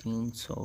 300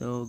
2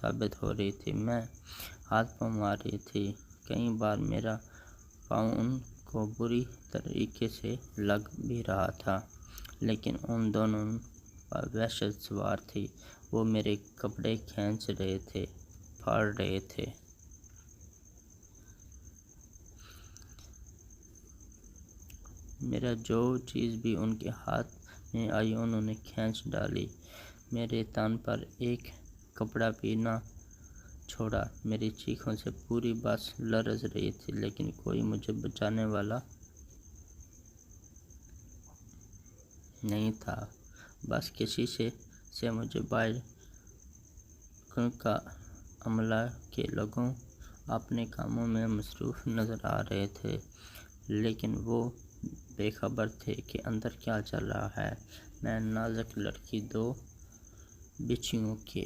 ثابت ہو رہی تھی۔ میں ہاتھ پاؤں مار رہی تھی، کئی بار میرا پاؤں ان کو بری طریقے سے لگ بھی رہا تھا، لیکن ان دونوں پر وحشت سوار تھی۔ وہ میرے کپڑے کھینچ رہے تھے، پھاڑ رہے تھے۔ میرا جو چیز بھی ان کے ہاتھ میں آئی انہوں نے کھینچ ڈالی۔ میرے تن پر ایک کپڑا بھی نہ چھوڑا۔ میری چیخوں سے پوری بس لرز رہی تھی، لیکن کوئی مجھے بچانے والا نہیں تھا۔ بس کے شیشے سے مجھے باہر کا عملہ کے لوگ اپنے کاموں میں مصروف نظر آ رہے تھے، لیکن وہ بے خبر تھے کہ اندر کیا چل رہا ہے۔ میں نازک لڑکی دو بچیوں کے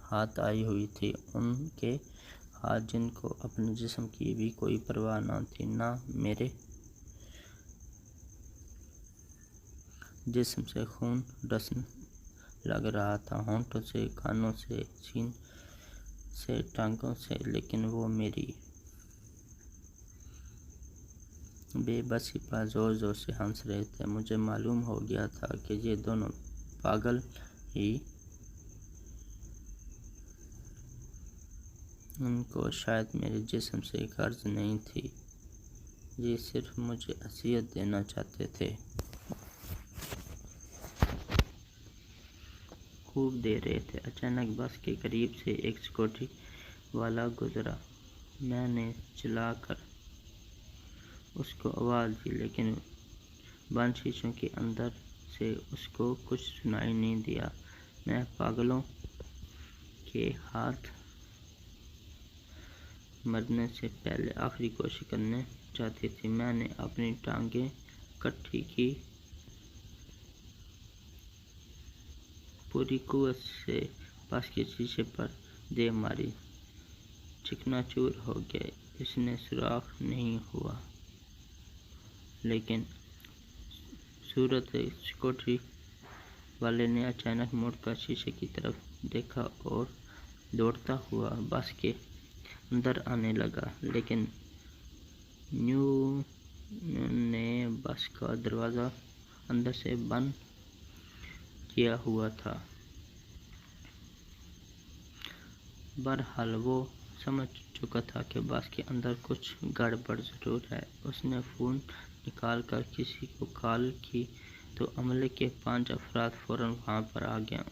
ہاتھ آئی ہوئی تھی، ان کے ہاتھ جن کو اپنے جسم کی بھی کوئی پرواہ نہ تھی، نہ میرے جسم سے خون رسنے لگ رہا تھا، ہونٹوں سے، کانوں سے، سینے سے، ٹانگوں سے، لیکن وہ میری بے بسی پر زور زور سے ہنس رہے تھے۔ مجھے معلوم ہو گیا تھا کہ یہ دونوں پاگل ہی، ان کو شاید میرے جسم سے غرض نہیں تھی، یہ صرف مجھے اذیت دینا چاہتے تھے۔ خوب دے رہے تھے۔ اچانک بس کے قریب سے ایک سیکورٹی والا گزرا۔ میں نے چلا کر اس کو آواز دی، لیکن بند شیشوں کے اندر سے اس کو کچھ سنائی نہیں دیا۔ میں پاگلوں کے ہاتھ مرنے سے پہلے آخری کوشش کرنا چاہتی تھی۔ میں نے اپنی ٹانگیں اکٹھی کی، پوری قوت سے بس کے شیشے پر دے ماری۔ چکنا چور ہو گیا۔ اس نے سوراخ نہیں ہوا، لیکن صورت سیکورٹی والے نے اچانک مڑ کر شیشے کی طرف دیکھا اور دوڑتا ہوا بس کے اندر آنے لگا، لیکن انہوں نے بس کا دروازہ اندر سے بند کیا ہوا تھا۔ بہرحال وہ سمجھ چکا تھا کہ بس کے اندر کچھ گڑبڑ ضرور ہے۔ اس نے فون نکال کر کسی کو کال کی تو عملے کے 5 افراد فوراً وہاں پر آ گئے۔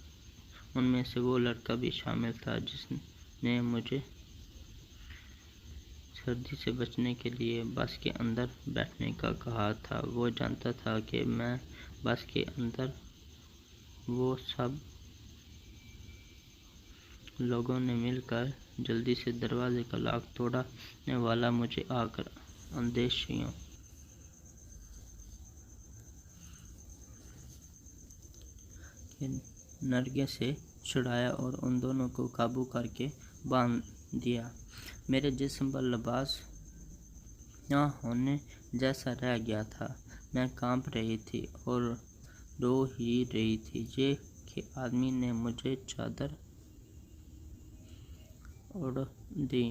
ان میں سے وہ لڑکا بھی شامل تھا جس نے مجھے سردی سے بچنے کے لیے بس کے اندر بیٹھنے کا کہا تھا۔ وہ جانتا تھا کہ میں بس کے اندر۔ وہ سب لوگوں نے مل کر جلدی سے دروازے کا لاک توڑنے والا مجھے آ کر اندیشیوں کے نرگے سے چھڑایا اور ان دونوں کو قابو کر کے باندھ دیا۔ میرے جسم پر لباس نہ ہونے جیسا رہ گیا تھا۔ میں کانپ رہی تھی اور رو ہی رہی تھی۔ یہ کہ آدمی نے مجھے چادر اوڑھ دی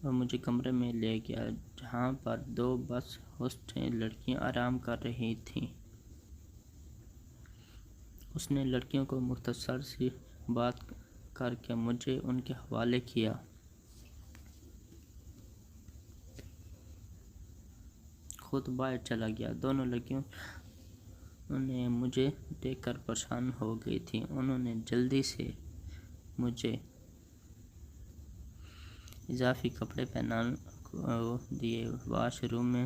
اور مجھے کمرے میں لے گیا جہاں پر 2 بس ہوسٹیں لڑکیاں آرام کر رہی تھیں۔ اس نے لڑکیوں کو مختصر سی بات کر کے مجھے ان کے حوالے کیا۔ خود باہر چلا گیا۔ دونوں لڑکیوں نے مجھے دیکھ کر پریشان ہو گئی تھیں۔ انہوں نے جلدی سے مجھے اضافی کپڑے پہنا دیے، واش روم میں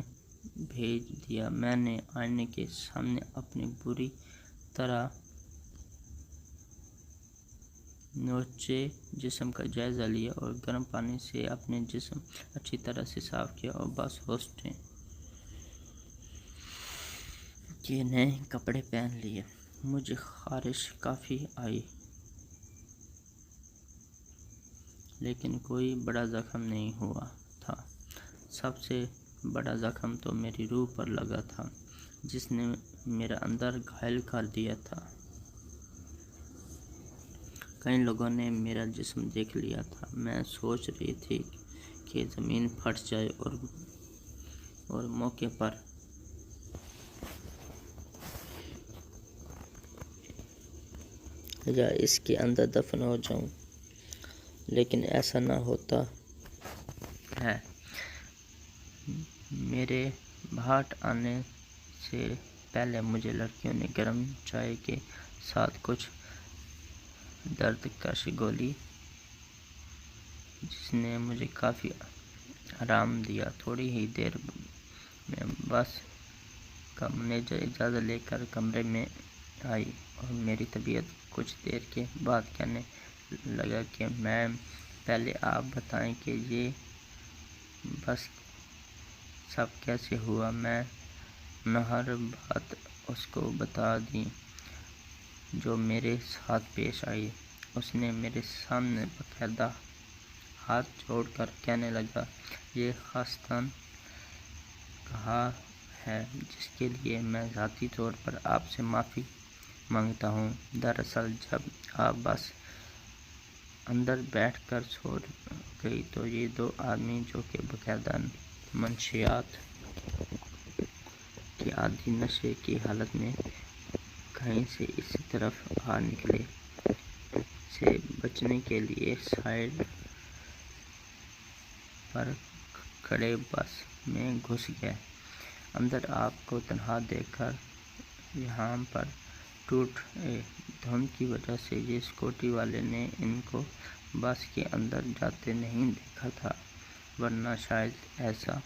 بھیج دیا۔ میں نے آئینے کے سامنے اپنے بری طرح نوچے جسم کا جائزہ لیا اور گرم پانی سے اپنے جسم اچھی طرح سے صاف کیا اور بس ہوسٹیں کے نئے کپڑے پہن لیے۔ مجھے خارش کافی آئی، لیکن کوئی بڑا زخم نہیں ہوا تھا۔ سب سے بڑا زخم تو میری روح پر لگا تھا، جس نے میرا اندر گھائل کر دیا تھا۔ کئی لوگوں نے میرا جسم دیکھ لیا تھا۔ میں سوچ رہی تھی کہ زمین پھٹ جائے اور موقع پر یا اس کے اندر دفن ہو جاؤں، لیکن ایسا نہ ہوتا ہے۔ میرے بھاٹ آنے سے پہلے مجھے لڑکیوں نے گرم چائے کے ساتھ کچھ درد کش گولی جس نے مجھے کافی آرام دیا۔ تھوڑی ہی دیر میں بس کا منیجر اجازت لے کر کمرے میں آئی اور میری طبیعت کچھ دیر کے بعد کہنے لگا کہ میم پہلے آپ بتائیں کہ یہ بس سب کیسے ہوا۔ میں نے ہر بات اس کو بتا دی جو میرے ساتھ پیش آئی۔ اس نے میرے سامنے باقاعدہ ہاتھ جوڑ کر کہنے لگا، یہ خاصتاً کہا ہے جس کے لیے میں ذاتی طور پر آپ سے معافی مانگتا ہوں۔ دراصل جب آپ بس اندر بیٹھ کر سو گئی تو یہ دو آدمی جو کہ باقاعدہ منشیات کے عادی نشے کی حالت میں کہیں سے اسی طرف آ نکلے سے بچنے کے لیے سائیڈ پر کھڑے بس میں گھس گئے۔ اندر آپ کو تنہا دیکھ کر یہاں پر ٹوٹے دھند کی وجہ سے یہ سیکورٹی والے نے ان کو بس کے اندر جاتے نہیں دیکھا تھا، ورنہ شاید ایسا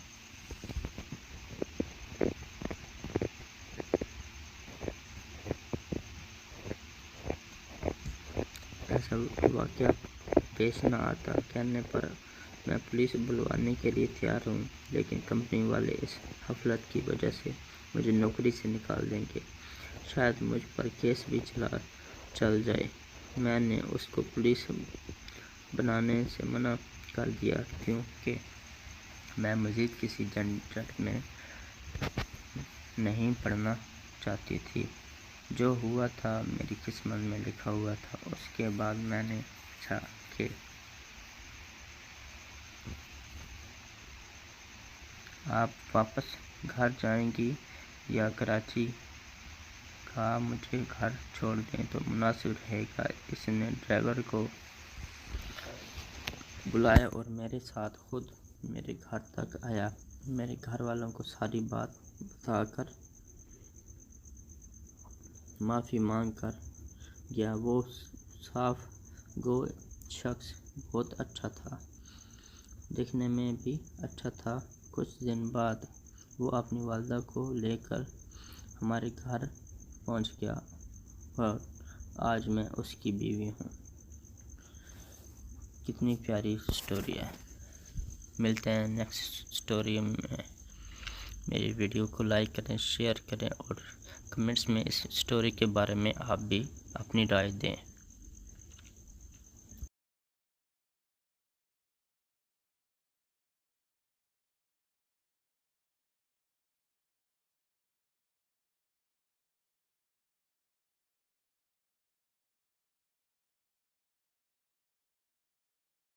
واقعہ پیش نہ آتا۔ کہنے پر میں پولیس بلوانے کے لیے تیار ہوں، لیکن کمپنی والے اس غفلت کی وجہ سے مجھے نوکری سے نکال دیں گے، شاید مجھ پر کیس بھی چل جائے۔ میں نے اس کو پولیس بنانے سے منع کر دیا کیونکہ میں مزید کسی جھنجٹ میں نہیں پڑنا چاہتی تھی۔ جو ہوا تھا میری قسمت میں لکھا ہوا تھا۔ اس کے بعد میں نے پوچھا کہ آپ واپس گھر جائیں گی یا کراچی؟ کہا مجھے گھر چھوڑ دیں تو مناسب رہے گا۔ اس نے ڈرائیور کو بلایا اور میرے ساتھ خود میرے گھر تک آیا۔ میرے گھر والوں کو ساری بات بتا کر معافی مانگ کر گیا۔ وہ صاف گو شخص بہت اچھا تھا، دکھنے میں بھی اچھا تھا۔ کچھ دن بعد وہ اپنی والدہ کو لے کر ہمارے گھر پہنچ گیا اور آج میں اس کی بیوی ہوں۔ کتنی پیاری سٹوری ہے۔ ملتے ہیں نیکسٹ سٹوری میں۔ میری ویڈیو کو لائک کریں، شیئر کریں اور کمنٹس میں اس سٹوری کے بارے میں آپ بھی اپنی رائے دیں۔